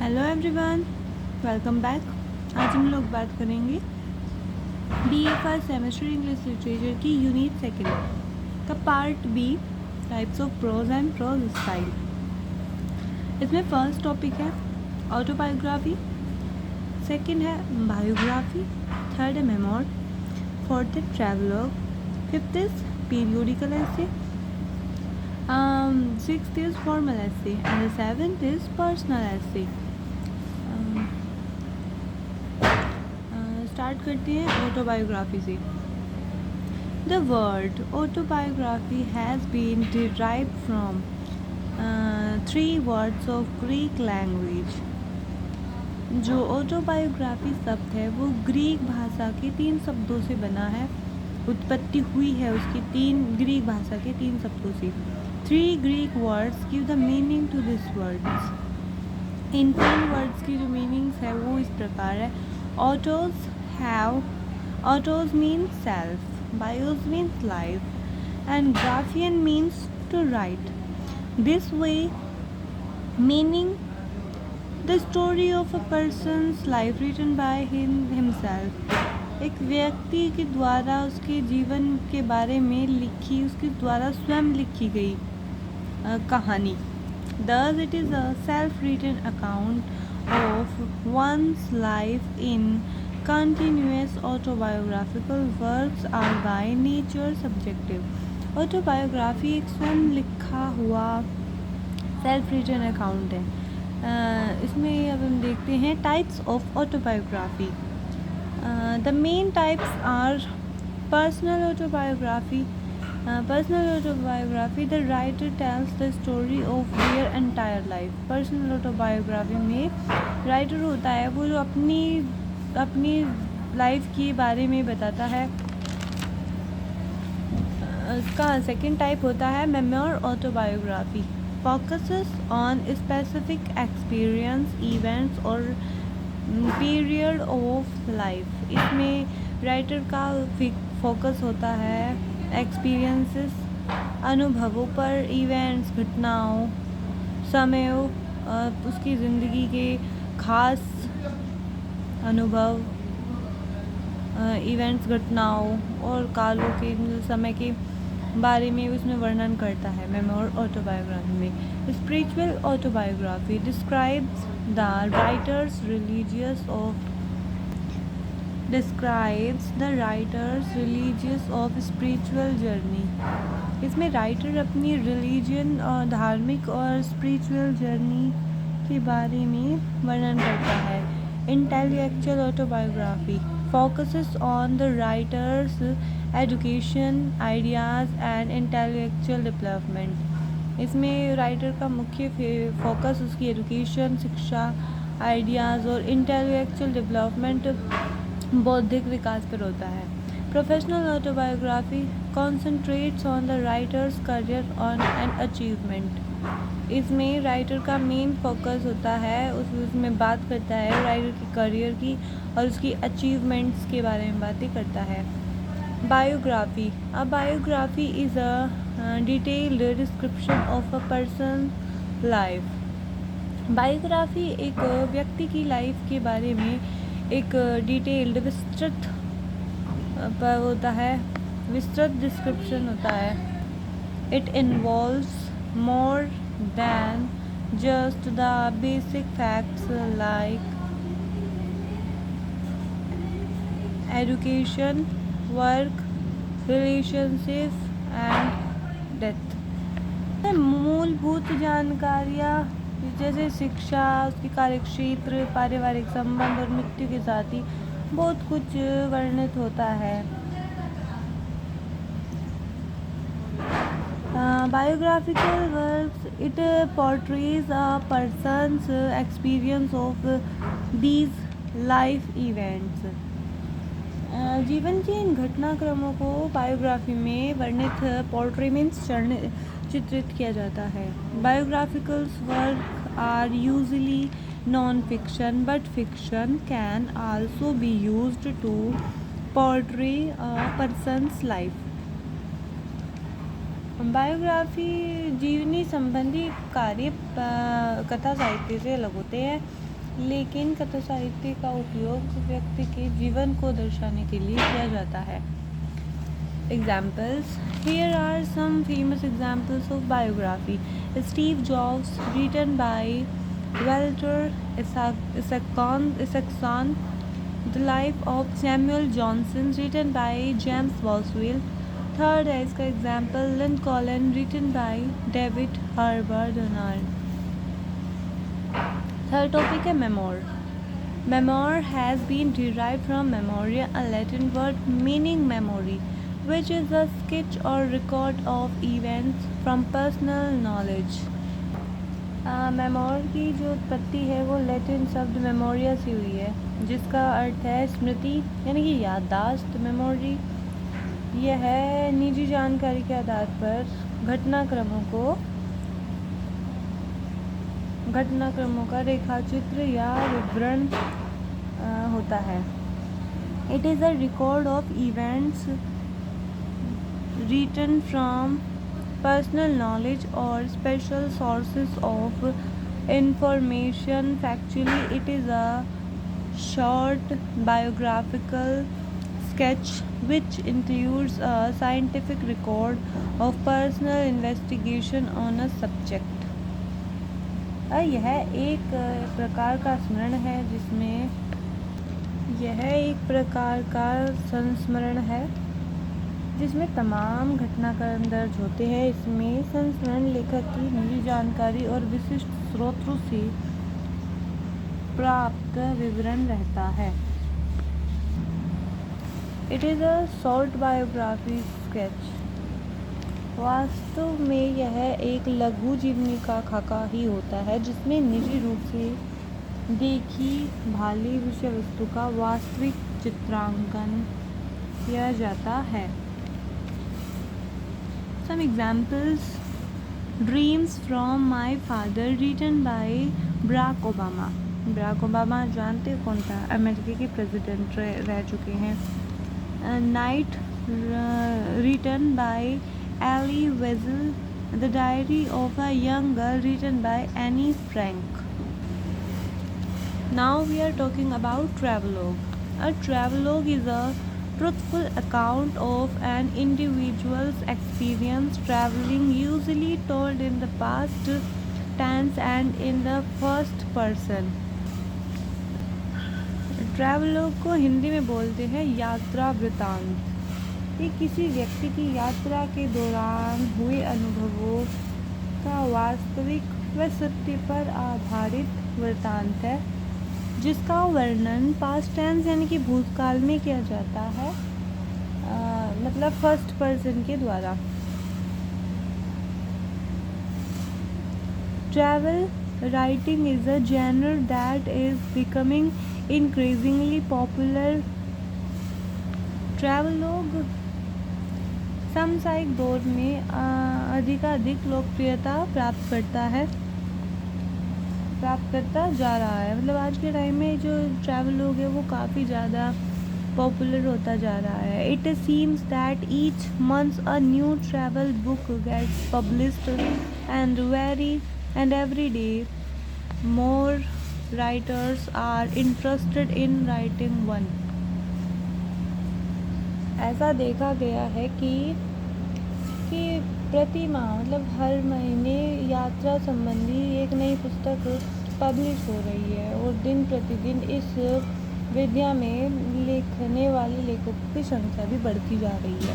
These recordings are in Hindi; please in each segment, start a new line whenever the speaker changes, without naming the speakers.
Hello everyone, welcome back. आज हम लोग बात करेंगे BA first semester English literature की यूनिट सेकेंड का part B, types of prose and prose style. इसमें फर्स्ट टॉपिक है ऑटोबायोग्राफी, सेकंड है बायोग्राफी, थर्ड है मेमोर, फोर्थ है travelogue, fifth is periodical essay, sixth is formal essay and the seventh is personal essay. Start करते हैं ऑटोबायोग्राफी से। The word autobiography has been derived from 3 words of Greek language. जो ऑटोबायोग्राफी शब्द है वो ग्रीक भाषा के 3 शब्दों से बना है, उत्पत्ति हुई है उसकी 3 ग्रीक भाषा के 3 शब्दों से। 3 Greek words give the meaning to this words. इन 3 वर्ड्स की जो मीनिंग्स है वो इस प्रकार है। Autos means self, bios means life, and graphian means to write. This way, meaning the story of a person's life written by himself. एक व्यक्ति के द्वारा उसके जीवन के बारे में लिखी, उसके द्वारा स्वयं लिखी गई कहानी। Thus, it is a self-written account of one's life. In continuous autobiographical works are by nature subjective. Autobiography एक स्वयं लिखा हुआ सेल्फ रिटन अकाउंट है। इसमें अब हम देखते हैं types of autobiography. The main types are personal autobiography. Personal autobiography, the writer tells the story of their entire life. Personal autobiography में राइटर होता है वो जो अपनी लाइफ के बारे में बताता है। इसका सेकंड टाइप होता है memoir autobiography, focuses on specific experience, events और पीरियड ऑफ लाइफ। इसमें राइटर का फोकस होता है एक्सपीरियंसेस, अनुभवों पर, इवेंट्स, घटनाओं, समयों, उसकी ज़िंदगी के खास अनुभव, इवेंट्स, घटनाओं और कालों के समय के बारे में उसमें वर्णन करता है। मेमोर ऑटोबायोग्राफी में spiritual autobiography describes the writers religious of spiritual journey. इसमें राइटर अपनी रिलीजन और धार्मिक और स्पिरिचुअल जर्नी के बारे में वर्णन करता है। Intellectual autobiography focuses on the writer's education, ideas and intellectual development. इसमें राइटर का मुख्य फोकस उसकी एजुकेशन, शिक्षा, आइडियाज़ और इंटेलेक्चुअल डेवलपमेंट, बौद्धिक विकास पर होता है। Professional autobiography concentrates on the writers career on and achievement. इसमें राइटर का मेन फोकस होता है, उसमें बात करता है राइटर की करियर की और उसकी अचीवमेंट्स के बारे में बातें करता है। Biography, a biography is a detailed description of a person life. Biography एक व्यक्ति की लाइफ के बारे में एक डिटेल्ड विस्तृत होता है, विस्तृत डिस्क्रिप्शन होता है। It involves more than just the basic facts like education, work, relationship and death। मूलभूत जानकारियाँ जैसे शिक्षा, उसकी कार्यक्षेत्र, पारिवारिक संबंध और मृत्यु के साथ ही बहुत कुछ वर्णित होता है। Biographical works, it portrays a person's experience of these life events। जीवन के इन घटनाक्रमों को बायोग्राफी में वर्णित, पोर्ट्रे मीन्स चित्रित किया जाता है। Biographical work are usually non fiction, but fiction can also be used to portray a person's life. Biography जीवनी संबंधी कार्य कथा साहित्य से अलग होते हैं। लेकिन कथा साहित्य का उपयोग व्यक्ति के जीवन को दर्शाने के लिए किया जाता है। Examples. Here are some famous examples of biography. Steve Jobs, written by Walter Isaacson. The Life of Samuel Johnson, written by James Boswell. Third है इसका example Lincoln, written by David Harbour Donald. Third topic है memoir. Memoir has been derived from memoria, a Latin word meaning memory, which is a sketch or record of events from personal knowledge. Memoir की जो उत्पत्ति है वो लैटिन शब्द मेमोरिया से हुई है, जिसका अर्थ है स्मृति यानी कि याददाश्त. मेमोरी यह है निजी जानकारी के आधार पर घटनाक्रमों का रेखाचित्र या विवरण होता है. It is a record of events written from personal knowledge or special sources of information. Factually, it is a short biographical sketch which includes a scientific record of personal investigation on a subject. यह एक प्रकार का स्मरण है संस्मरण है जिसमें तमाम घटनाक्रम दर्ज होते हैं. इसमें संस्मरण लेखक की निजी जानकारी और विशिष्ट स्रोतों से प्राप्त विवरण रहता है. It is a short biography sketch. वास्तव में यह एक लघु जीवनी का खाका ही होता है जिसमें निजी रूप से देखी भाली विषय वस्तु का वास्तविक चित्रांकन किया जाता है. Some examples. Dreams from My Father, written by Barack Obama. Barack Obama जानते हो कौन था? अमेरिका के प्रेसिडेंट रह चुके हैं. Night, written by Ali Weisel. The Diary of a Young Girl, written by Annie Frank. Now we are talking about travelogue. A travelogue is a truthful account of an individual's experience traveling, usually told in the past tense and in the first person. Travelogue को हिंदी में बोलते हैं यात्रा वृतांत. ये किसी व्यक्ति की यात्रा के दौरान हुए अनुभवों का वास्तविक व सत्य पर आधारित वृतांत है जिसका वर्णन पास्ट टेंस यानी कि भूतकाल में किया जाता है, मतलब फर्स्ट पर्सन के द्वारा. Travel writing is a genre that is becoming increasingly popular. Travelogue समसामयिक दौर में अधिकाधिक लोकप्रियता प्राप्त करता जा रहा है. मतलब आज के टाइम में जो ट्रैवलॉग है वो काफ़ी ज़्यादा पॉपुलर होता जा रहा है. It seems that each month a new travel book gets published and every day more writers are interested in writing one. ऐसा देखा गया है कि प्रति माह मतलब हर महीने यात्रा संबंधी एक नई पुस्तक पब्लिश हो रही है और दिन प्रतिदिन इस विद्या में लिखने वाले लेखकों की संख्या भी बढ़ती जा रही है.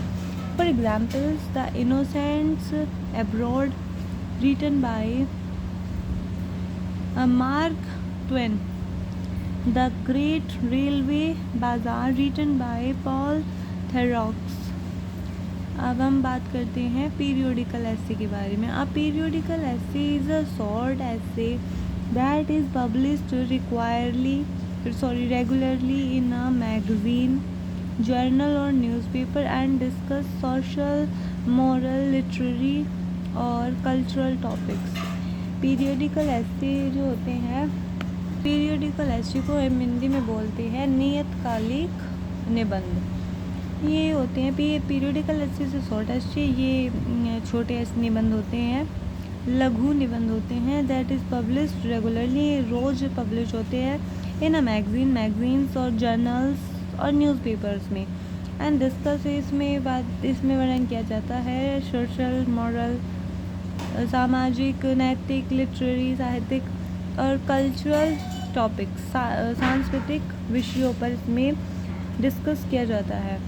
For examples the Innocents Abroad, written by Mark Twain. The Great Railway Bazaar, written by Paul Theroux. अब हम बात करते हैं पीरियोडिकल एसे के बारे में. A periodical essay is a short essay that is published regularly in a magazine, journal और newspaper and discuss social, moral, literary और कल्चरल टॉपिक्स. पीरियोडिकल एसे जो होते हैं, पीरियोडिकल एसे को हम हिंदी में बोलते हैं नियतकालिक निबंध. ये होते हैं पीरियोडिकल एसे से शॉर्ट एसे, ये छोटे ऐसे निबंध होते हैं लघु निबंध होते हैं दैट इज़ पब्लिश्ड रेगुलरली, रोज़ पब्लिश होते हैं इन अ मैगजीन्स और जर्नल्स और न्यूज़पेपर्स में। एंड डिस्कस, इसमें वर्णन किया जाता है सोशल, मॉरल, सामाजिक, नैतिक, लिटरेरी, साहित्यिक और कल्चरल टॉपिक्स, सांस्कृतिक विषयों पर इसमें डिस्कस किया जाता है।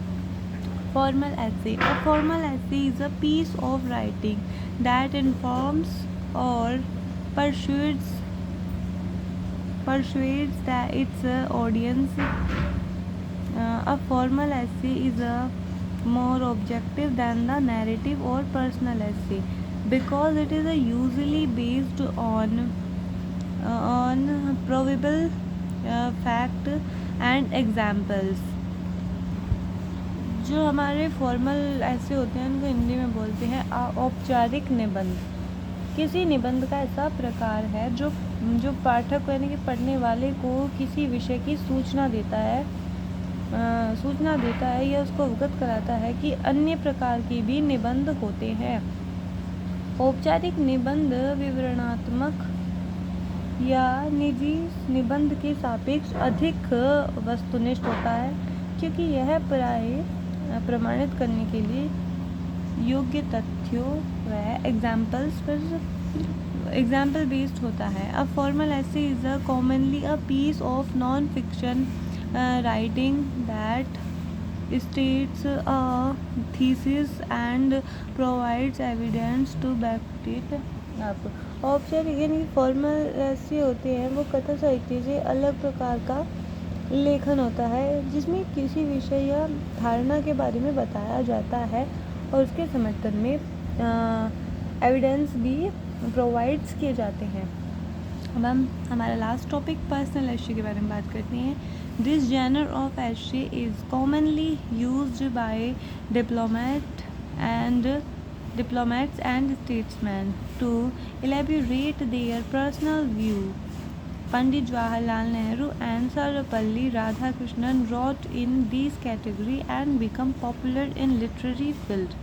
Formal essay. A formal essay is a piece of writing that informs or persuades its audience. A formal essay is a more objective than the narrative or personal essay because it is usually based on probable fact and examples. जो हमारे फॉर्मल ऐसे होते हैं उनको हिंदी में बोलते हैं औपचारिक निबंध। किसी निबंध का ऐसा प्रकार है जो पाठक यानी कि पढ़ने वाले को किसी विषय की सूचना देता है या उसको अवगत कराता है कि अन्य प्रकार के भी निबंध होते हैं। औपचारिक निबंध विवरणात्मक या निजी निबंध के सापेक्ष अधिक वस्तुनिष्ठ होता है क्योंकि यह प्राय प्रमाणित करने के लिए योग्य तथ्यों व एग्जाम्पल बेस्ड होता है। A formal essay is a commonly a piece of non fiction writing that states a thesis and provides evidence to back it up. औपचारिक यानी फॉर्मल ऐसे होते हैं वो कथा साहित्य से अलग प्रकार का लेखन होता है जिसमें किसी विषय या धारणा के बारे में बताया जाता है और उसके समर्थन में एविडेंस भी प्रोवाइड्स किए जाते हैं। अब हम हमारा लास्ट टॉपिक पर्सनल एस्से के बारे में बात करते हैं। This genre of essay is commonly used by diplomats and statesmen to elaborate their personal view. Pandit Jawaharlal Nehru and Sarvepalli Radhakrishnan wrote in this category and become popular in literary field.